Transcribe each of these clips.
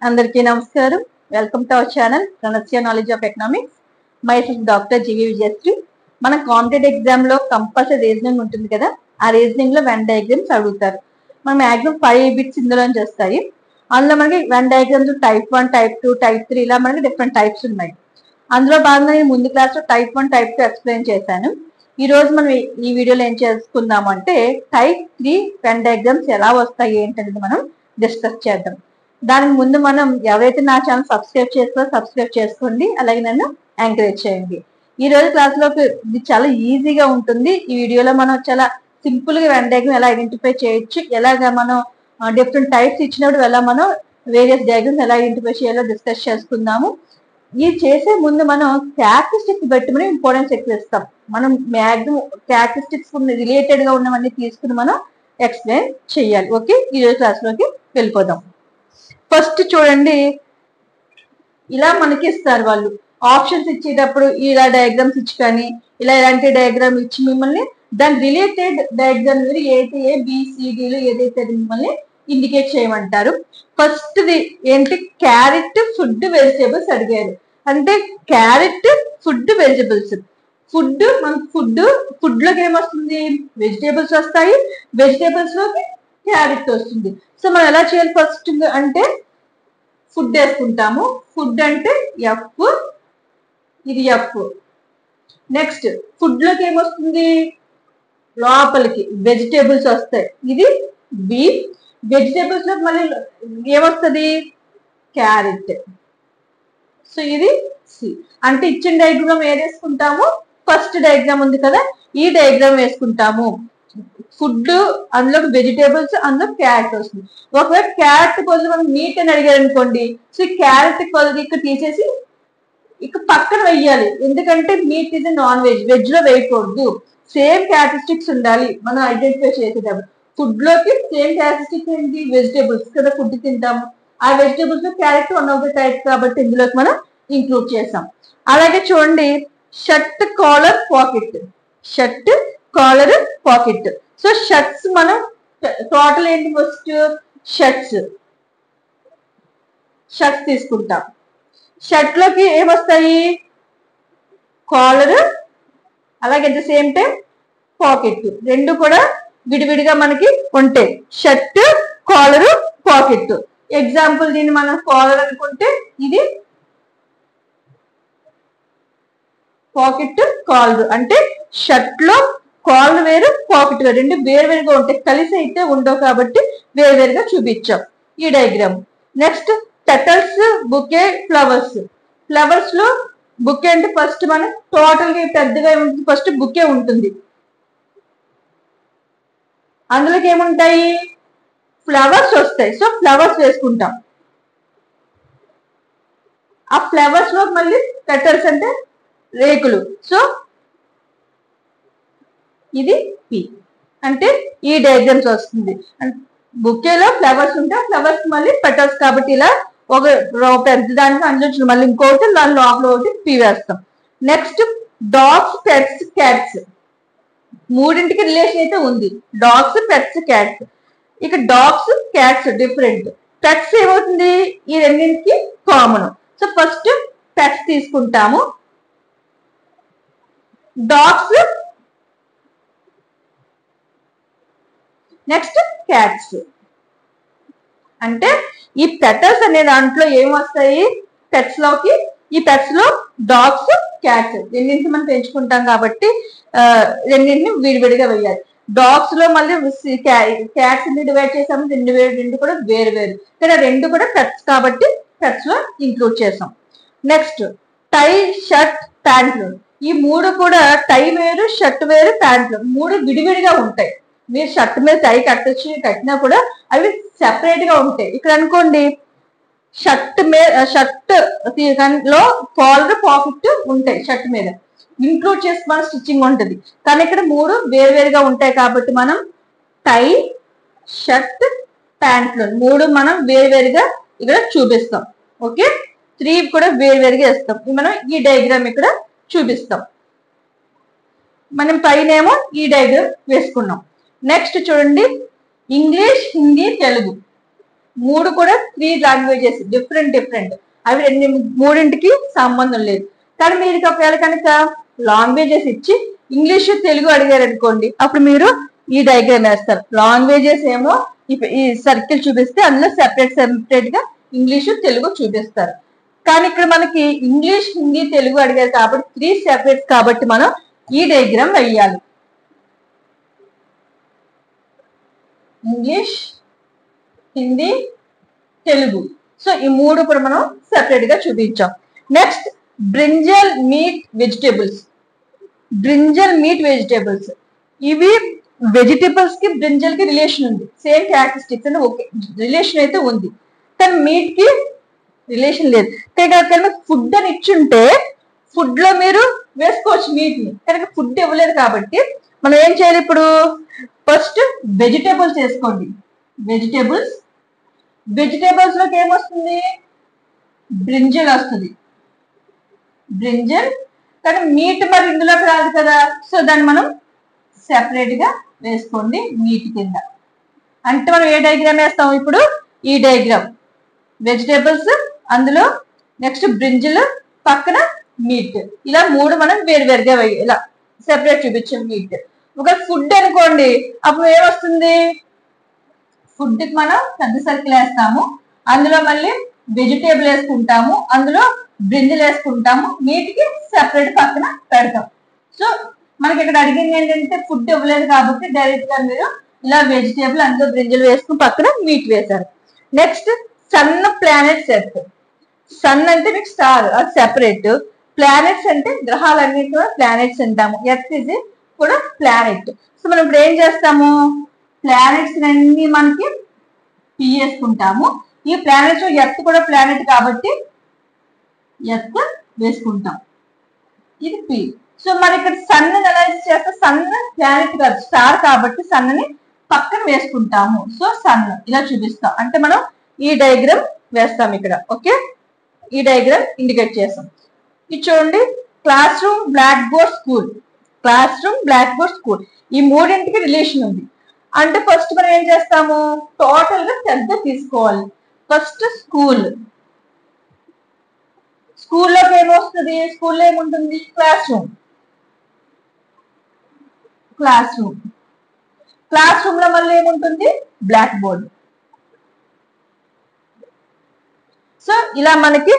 అందరికీ నమస్కారం. Welcome to our channel Pranasya knowledge of economics. Myself doctor G V Vijayasri. మన competitive exam లో కంపల్సరీ రీజనింగ్ ఉంటుంది కదా, ఆ రీజనింగ్ లో వెన్ డయాగ్రామ్స్ అడుగుతారు. మన మాక్సిమం 5 బిట్స్ ఇందులో వస్తాయి. అందులో మనకి Venn diagrams type 1, type 2, type 3 ఇలా మనకి డిఫరెంట్ టైప్స్ ఉన్నాయి. అందులో భాగంగా నేను ముందు క్లాస్ లో టైప్ 1, టైప్ 2 ఎక్స్ప్లెయిన్ చేశాను. ఈ రోజు మనం ఈ వీడియోలో ఏం చేసుకుందాం అంటే టైప్ 3 వెన్ డయాగ్రామ్స్ ఎలా వస్తాయి ఏంటనేది మనం డిస్కస్ చేద్దాం. దానికి ముందు మనం ఎవరైతే నా ఛానల్ సబ్స్క్రైబ్ చేసుకోండి, అలాగే నన్ను ఎంకరేజ్ చేయండి. ఈ రోజు క్లాస్ లో ఇది చాలా ఈజీగా ఉంటుంది. ఈ వీడియోలో మనం చాలా సింపుల్ గా వెన్ డయాగ్రామ్ ఎలా ఐడెంటిఫై చేయొచ్చు, ఎలాగా మనం డిఫరెంట్ టైప్స్ ఇచ్చినప్పుడు ఎలా మనం వేరియస్ డయాగ్రామ్స్ ఎలా ఐడెంటిఫై చేయాలో డిస్కస్ చేసుకుందాము. ఇది చేసే ముందు మనం క్యారెక్టరిస్టిక్స్ బట్టి మనం ఇంపార్టెన్స్ ఎక్కువ ఇస్తాం. మనం మ్యాక్సిమం క్యారెక్టరిస్టిక్స్ రిలేటెడ్ గా ఉన్నవన్నీ తీసుకుని మనం ఎక్స్ప్లెయిన్ చేయాలి. ఓకే, ఈ రోజు క్లాస్ లోకి వెళ్ళిపోదాం. ఫస్ట్ చూడండి, ఇలా మనకి ఇస్తారు వాళ్ళు ఆప్షన్స్ ఇచ్చేటప్పుడు ఇలా డయాగ్రామ్స్ ఇచ్చి కానీ ఇలా ఇలాంటి డయాగ్రామ్ ఇచ్చి మిమ్మల్ని దాని రిలేటెడ్ డయాగ్రామ్ ఏదైతే ABCDలు ఏదైతే మిమ్మల్ని ఇండికేట్ చేయమంటారు. ఫస్ట్ ది ఏంటి, క్యారెట్, ఫుడ్, వెజిటేబుల్స్ అడిగారు. అంటే క్యారెట్, ఫుడ్, వెజిటేబుల్స్. మన ఫుడ్ లోకి ఏమొస్తుంది, వెజిటేబుల్స్ వస్తాయి, వెజిటేబుల్స్ లోకి క్యారెట్ వస్తుంది. సో మనం ఎలా చేయాలి, ఫస్ట్ అంటే ఫుడ్ వేసుకుంటాము. ఫుడ్ అంటే F, ఇది F. నెక్స్ట్ ఫుడ్ లోకి ఏమొస్తుంది, లోపలికి వెజిటేబుల్స్ వస్తాయి, ఇది B. వెజిటేబుల్స్ లోకి మళ్ళీ ఏమొస్తుంది, క్యారెట్. సో ఇది C. అంటే ఇచ్చిన డయాగ్రామ్ ఏది వేసుకుంటాము, ఫస్ట్ డయాగ్రామ్ ఉంది కదా, ఈ డయాగ్రామ్ వేసుకుంటాము. ఫుడ్, అందులోకి వెజిటేబుల్స్, అందులో క్యారెట్ వస్తుంది. ఒకవేళ క్యారెట్ కొద్ది మనం మీట్ అని అడిగారు అనుకోండి, సో క్యారెట్ కొద్ది ఇక్కడ తీసేసి ఇక్కడ పక్కన వెయ్యాలి. ఎందుకంటే మీట్ ఇది నాన్ వెజ్, వెజ్ లో వేయకూడదు. సేమ్ క్యారెక్టరిస్టిక్స్ ఉండాలి మనం ఐడెంటిఫై చేసేటప్పుడు. ఫుడ్ లోకి సేమ్ క్యారెక్టరిస్టిక్స్ ఏంటి, వెజిటేబుల్స్ కదా ఫుడ్ తింటాము, ఆ వెజిటేబుల్స్ లో carrot one of the type కాబట్టి ఇందులోకి మనం ఇంక్లూడ్ చేసాం. అలాగే చూడండి, shirt, collar, pocket. Shirt, collar, pocket. So shirts మనం టోటల్ ఏంటి, ఫస్ట్ షర్ట్స్ తీసుకుంటాం. షర్ట్ లోకి ఏమొస్తాయి, కాలర్, అలాగే at the same time pocket. రెండు కూడా విడివిడిగా మనకి ఉంటాయి. Shirt, collar, pocket. ఎగ్జాంపుల్ దీన్ని మనం కాలర్ అనుకుంటే ఇది పాకెట్, కాలర్. అంటే షర్ట్ లో కాలర్ వేరు, పాకెట్ వేరు, రెండు వేరువేరుగా ఉంటాయి. కలిసి అయితే ఉండవు కాబట్టి వేరువేరుగా చూపించాం ఈ diagram. Next petals, bouquet, flowers. Flowers లో బుకే అంటే ఫస్ట్ మనం టోటల్ గా పెద్దగా ఉంటుంది, ఫస్ట్ బుకే ఉంటుంది. అందులోకి ఏముంటాయి, ఫ్లవర్స్ వస్తాయి. సో ఫ్లవర్స్ వేసుకుంటాం. ఆ ఫ్లవర్స్ లో మళ్ళీ పెటల్స్ అంటే రేకులు. సో ఇది P. అంటే ఈ డయాగ్రామ్స్ వస్తుంది. బుకేలో ఫ్లవర్స్ ఉంటే ఫ్లవర్స్ మళ్ళీ పెటల్స్ కాబట్టి ఇలా ఒక పెద్ద దానికి అందులో మళ్ళీ ఇంకోటి దాని లోపల ఒకటి P వేస్తాం. Next dogs, pets, cats. మూడింటికి రిలేషన్ అయితే ఉంది, డాగ్స్, పెట్స్, క్యాట్స్. ఇక డాగ్స్, క్యాట్స్ డిఫరెంట్. పెట్స్ ఏమవుతుంది, ఈ రెండింటికి కామన్. సో ఫస్ట్ పెట్స్ తీసుకుంటాము. Dogs, next cats. అంటే ఈ పెటల్స్ అనే దాంట్లో ఏమొస్తాయి, పెట్స్ లోకి, ఈ పెట్స్ లో డాగ్స్, క్యాట్స్ రెండింటిని మనం పెంచుకుంటాం కాబట్టి రెండింటిని విడివిడిగా వేయాలి. డాగ్స్ లో మళ్ళీ క్యాట్స్ ని డివైడ్ చేసాము, రెండు కూడా వేరు వేరు, కానీ రెండు కూడా పెట్స్ కాబట్టి పెట్స్ లో ఇంక్లూడ్ చేసాం. నెక్స్ట్ టై, షర్ట్, ప్యాంట్లు. ఈ మూడు కూడా టై వేరు, షర్ట్ వేరు, ప్యాంట్లు మూడు విడివిడిగా ఉంటాయి. మీరు షర్ట్ మీద టై కట్టినా కూడా అవి సెపరేట్ గా ఉంటాయి. ఇక్కడ అనుకోండి, షర్ట్ లో కాలర్, పాకెట్ ఉంటాయి, షర్ట్ మీద ఇంక్లూడ్ చేసి మన స్టిచ్చింగ్ ఉంటుంది. కానీ ఇక్కడ మూడు వేరువేరుగా ఉంటాయి కాబట్టి మనం టై, షర్ట్, ప్యాంట్లు మూడు మనం వేరువేరుగా ఇక్కడ చూపిస్తాం. ఓకే, 3 కూడా వేరువేరుగా ఇస్తాం. మనం ఈ డయాగ్రామ్ ఇక్కడ చూపిస్తాం. మనం పైనేమో ఈ డయాగ్రామ్ వేసుకున్నాం. నెక్స్ట్ చూడండి, ఇంగ్లీష్, హిందీ, తెలుగు. మూడు కూడా 3 లాంగ్వేజెస్ డిఫరెంట్ అవి మూడింటికి సంబంధం లేదు. కానీ మీరు ఒకవేళ కనుక లాంగ్వేజెస్ ఇచ్చి ఇంగ్లీష్ తెలుగు అడిగారు అనుకోండి, అప్పుడు మీరు ఈ డయాగ్రామ్ వేస్తారు. లాంగ్వేజెస్ ఏమో ఈ సర్కిల్ చూపిస్తే అందులో సెపరేట్ గా ఇంగ్లీష్ తెలుగు చూపిస్తారు. కానీ ఇక్కడ మనకి ఇంగ్లీష్ హిందీ తెలుగు అడిగారు కాబట్టి 3 సెపరేట్స్ కాబట్టి మనం ఈ డయాగ్రామ్ వేయాలి. ఇంగ్లీష్ హిందీ తెలుగు. సో ఈ మూడు కూడా మనం సెపరేట్ గా చూపించాం. Next brinjal meet vegetables. Brinjal meet vegetables ఇవి వెజిటేబుల్స్ కి బ్రింజల్ కి రిలేషన్ ఉంది. సేమ్ క్యారెక్టరిస్టిక్స్ అంటే ఓకే రిలేషన్ అయితే ఉంది, కానీ మీట్ కి రిలేషన్ లేదు. కనుక ఫుడ్ అని ఇచ్చుంటే ఫుడ్ లో మీరు వేసుకోవచ్చు మీట్ ని, కనుక ఫుడ్ ఇవ్వలేదు కాబట్టి మనం ఏం చేయాలి, ఇప్పుడు ఫస్ట్ వెజిటేబుల్స్ వేసుకోండి. వెజిటేబుల్స్ లోకి ఏమొస్తుంది, బ్రింజల్ వస్తుంది. బ్రింజల్ కానీ మీట్ మరి ఇందులోకి రాదు కదా, సో దాన్ని మనం సెపరేట్ గా వేసుకోండి మీట్ కింద. అంటే మనం ఏ డయాగ్రామ్ వేస్తాం ఇప్పుడు, ఈ డయాగ్రామ్ వెజిటేబుల్స్, అందులో నెక్స్ట్ బ్రింజల్, పక్కన మీట్, ఇలా మూడు మనం వేరువేరుగా ఇలా సెపరేట్ చూపించాం మీట్. ఒక ఫుడ్ అనుకోండి, అప్పుడు ఏమొస్తుంది, ఫుడ్ కి మనం పెద్ద సర్కిల్ వేస్తాము, అందులో మళ్ళీ వెజిటేబుల్ వేసుకుంటాము, అందులో బ్రింజల్ వేసుకుంటాము, మీట్ కి సెపరేట్ పక్కన పెడతాం. సో మనకి ఇక్కడ అడిగింది ఏంటంటే ఫుడ్ ఇవ్వలేదు కాబట్టి డైరెక్ట్ గా మీరు ఇలా వెజిటేబుల్ అందులో బ్రింజల్ వేసుకుని పక్కన మీట్ వేశారు. Next sun planet set. Sun అంటే మీకు స్టార్, అది సెపరేట్. ప్లానెట్స్ అంటే గ్రహాలన్నీ కూడా ప్లానెట్స్ అంటాము. ఎర్త్ ఇది కూడా ప్లానెట్. సో మనం ఇప్పుడు ఏం చేస్తాము, ప్లానెట్స్ అన్ని మనకి పి వేసుకుంటాము. ఈ ప్లానెట్స్ ఎర్త్ కూడా ప్లానెట్ కాబట్టి ఎర్త్ వేసుకుంటాం, ఇది పి. సో మరి ఇక్కడ సన్ అనలైజ్ చేస్తే సన్ ప్లానెట్ కాదు స్టార్ కాబట్టి సన్ ని పక్కన వేసుకుంటాము. సో సన్ ఇలా చూపిస్తాం, అంటే మనం ఈ డయాగ్రామ్ వేస్తాం ఇక్కడ. ఓకే, ఈ డయాగ్రామ్ ఇండికేట్ చేస్తాం. ఇది చూడండి, classroom, blackboard, school. Classroom, blackboard, school ఈ మూడింటికి రిలేషన్ ఉంది. అంటే ఫస్ట్ మనం ఏం చేస్తాము, టోటల్ గా పెద్ద తీసుకోవాలి. First school. స్కూల్లోకి ఏమొస్తుంది, స్కూల్లో ఏముంటుంది, క్లాస్ రూమ్. క్లాస్ రూమ్ లో మళ్ళీ ఏముంటుంది, బ్లాక్ బోర్డ్. సో ఇలా మనకి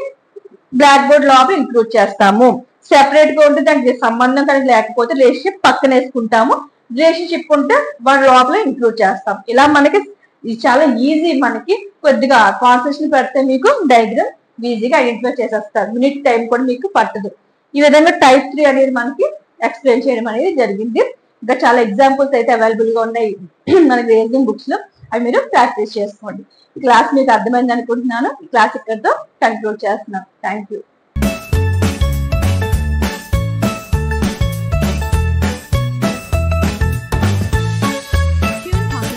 బ్లాక్ బోర్డ్ లోపల ఇంక్లూడ్ చేస్తాము. సెపరేట్ గా ఉంటే దానికి సంబంధం కనుక లేకపోతే రిలేషన్షిప్ పక్కన వేసుకుంటాము, రిలేషన్షిప్ ఉంటే వాడి లోపల ఇంక్లూడ్ చేస్తాం. ఇలా మనకి ఇది చాలా ఈజీ. మనకి కొద్దిగా కాన్సన్ట్రేషన్ పెడితే మీకు డయాగ్రామ్ ఈజీగా ఐడెంటిఫై చేసేస్తారు, మినిట్ టైం కూడా మీకు పట్టదు. ఈ విధంగా టైప్ 3 అనేది మనకి ఎక్స్ప్లెయిన్ చేయడం అనేది జరిగింది. ఇంకా చాలా ఎగ్జాంపుల్స్ అయితే అవైలబుల్ గా ఉన్నాయి మనకి రీజనింగ్ బుక్స్ లో, అవి మీరు ప్రాక్టీస్ చేసుకోండి. ఈ క్లాస్ మీకు అర్థమైంది అనుకుంటున్నాను. ఈ క్లాస్ ఇక్కడితో కంక్లూడ్ చేస్తున్నాను. Thank you.